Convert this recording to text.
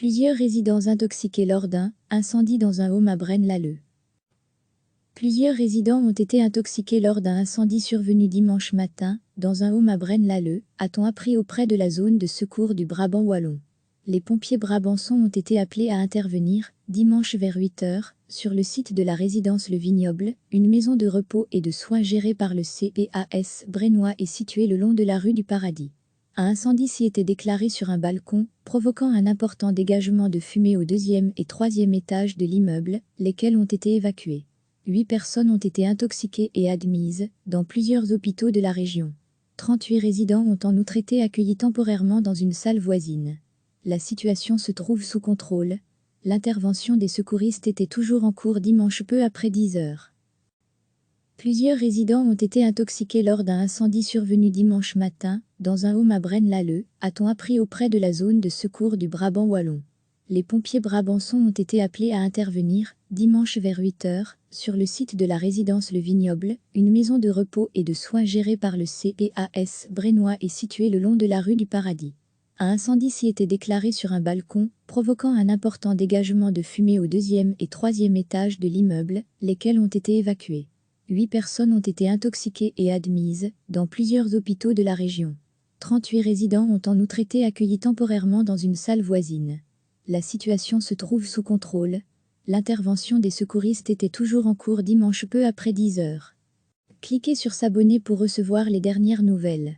Plusieurs résidents intoxiqués lors d'un incendie dans un home à Braine-l'Alleud. Plusieurs résidents ont été intoxiqués lors d'un incendie survenu dimanche matin, dans un home à Braine-l'Alleud, a-t-on appris auprès de la zone de secours du Brabant wallon. Les pompiers brabançons ont été appelés à intervenir, dimanche vers 8 h, sur le site de la résidence Le Vignoble, une maison de repos et de soins gérée par le CPAS brennois et située le long de la rue du Paradis. Un incendie s'y était déclaré sur un balcon, provoquant un important dégagement de fumée au 2e et 3e étage de l'immeuble, lesquels ont été évacués. 8 personnes ont été intoxiquées et admises dans plusieurs hôpitaux de la région. 38 résidents ont en outre été accueillis temporairement dans une salle voisine. La situation se trouve sous contrôle. L'intervention des secouristes était toujours en cours dimanche peu après 10 h. Plusieurs résidents ont été intoxiqués lors d'un incendie survenu dimanche matin, dans un home à Braine-l'Alleud, a-t-on appris auprès de la zone de secours du Brabant wallon. Les pompiers brabançons ont été appelés à intervenir, dimanche vers 8 h, sur le site de la résidence Le Vignoble, une maison de repos et de soins gérée par le CPAS brennois et située le long de la rue du Paradis. Un incendie s'y était déclaré sur un balcon, provoquant un important dégagement de fumée au 2e et 3e étage de l'immeuble, lesquels ont été évacués. 8 personnes ont été intoxiquées et admises dans plusieurs hôpitaux de la région. 38 résidents ont en outre été accueillis temporairement dans une salle voisine. La situation se trouve sous contrôle. L'intervention des secouristes était toujours en cours dimanche peu après 10 h. Cliquez sur s'abonner pour recevoir les dernières nouvelles.